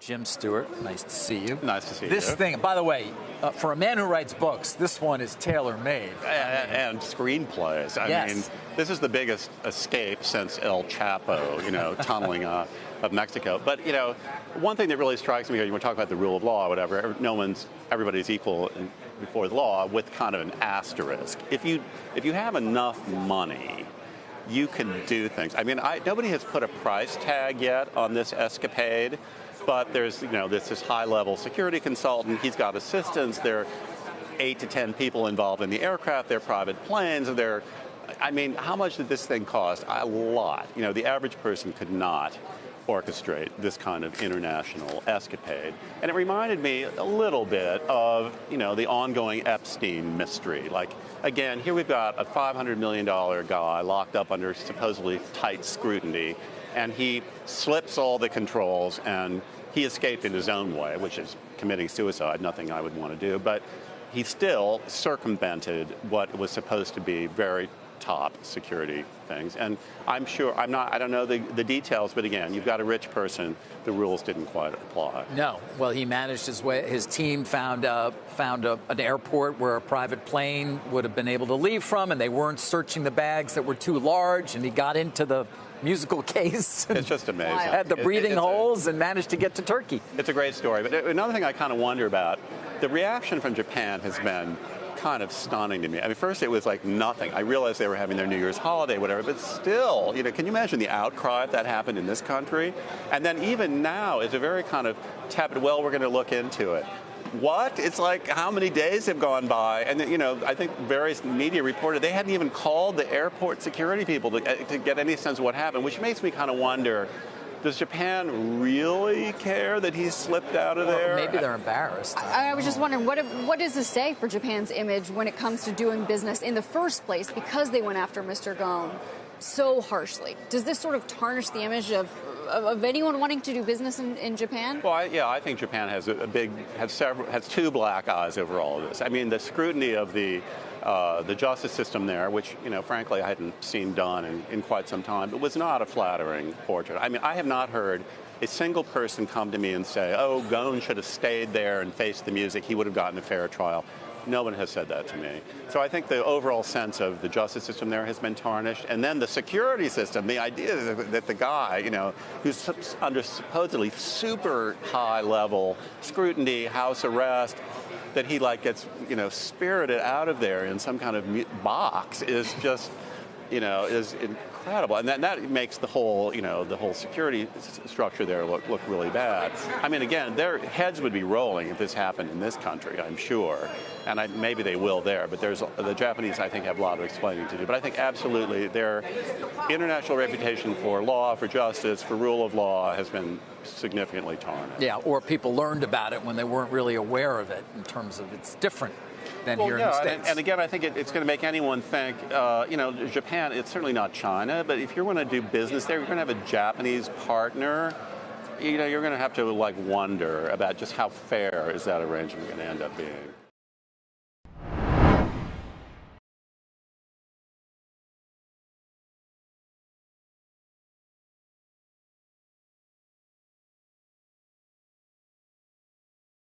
Jim Stewart, nice to see you. Nice to see you. This thing, by the way, for a man who writes books, this one is tailor-made. And screenplays. I mean, this is the biggest escape since El Chapo, tunneling of Mexico. But, one thing that really strikes me here, you want to talk about the rule of law or whatever, everybody's equal before the law with kind of an asterisk. If you have enough money, you can do things. I mean, nobody has put a price tag yet on this escapade. But there's, this high-level security consultant. He's got assistants. There are 8 to 10 people involved in the aircraft. They're private planes. How much did this thing cost? A lot. The average person could not orchestrate this kind of international escapade. And it reminded me a little bit of, the ongoing Epstein mystery. Like, again, here we've got a $500 million guy locked up under supposedly tight scrutiny, and he slips all the controls, and he escaped in his own way, which is committing suicide, nothing I would want to do. But he still circumvented what was supposed to be very top security things. And I'm sure, I don't know the details, but again, you've got a rich person, the rules didn't quite apply. No, well, he managed his team found an airport where a private plane would have been able to leave from, and they weren't searching the bags that were too large, and he got into the musical case. It's just amazing. Had the breathing holes and managed to get to Turkey. It's a great story. But another thing I kind of wonder about, the reaction from Japan has been kind of stunning to me. I mean, first it was like nothing. I realized they were having their New Year's holiday, whatever, but still, can you imagine the outcry if that happened in this country? And then even now, it's a very kind of tepid, well, we're going to look into it. What? It's like how many days have gone by? And, I think various media reported they hadn't even called the airport security people to get any sense of what happened, which makes me kind of wonder, does Japan really care that he slipped out of there? Maybe they're embarrassed. I was just wondering, what does this say for Japan's image when it comes to doing business in the first place, because they went after Mr. Ghosn so harshly? Does this sort of tarnish the image of anyone wanting to do business in Japan? Well, I think Japan has has two black eyes over all of this. I mean, the scrutiny of the justice system there, which, frankly, I hadn't seen done in quite some time, but was not a flattering portrait. I mean, I have not heard a single person come to me and say, oh, Ghosn should have stayed there and faced the music. He would have gotten a fair trial. No one has said that to me. So I think the overall sense of the justice system there has been tarnished. And then the security system, the idea that the guy, who's under supposedly super high level scrutiny, house arrest, that he gets, spirited out of there in some kind of box is just, is incredible. And that makes the whole, the whole security structure there look really bad. I mean, again, their heads would be rolling if this happened in this country, I'm sure. And maybe they will there, but the Japanese, I think, have a lot of explaining to do. But I think absolutely their international reputation for law, for justice, for rule of law has been significantly tarnished. Yeah, or people learned about it when they weren't really aware of it in terms of it's different than here in the States. And again, I think it's going to make anyone think, Japan, it's certainly not China, but if you're going to do business there, you're going to have a Japanese partner, you're going to have to wonder about just how fair is that arrangement going to end up being.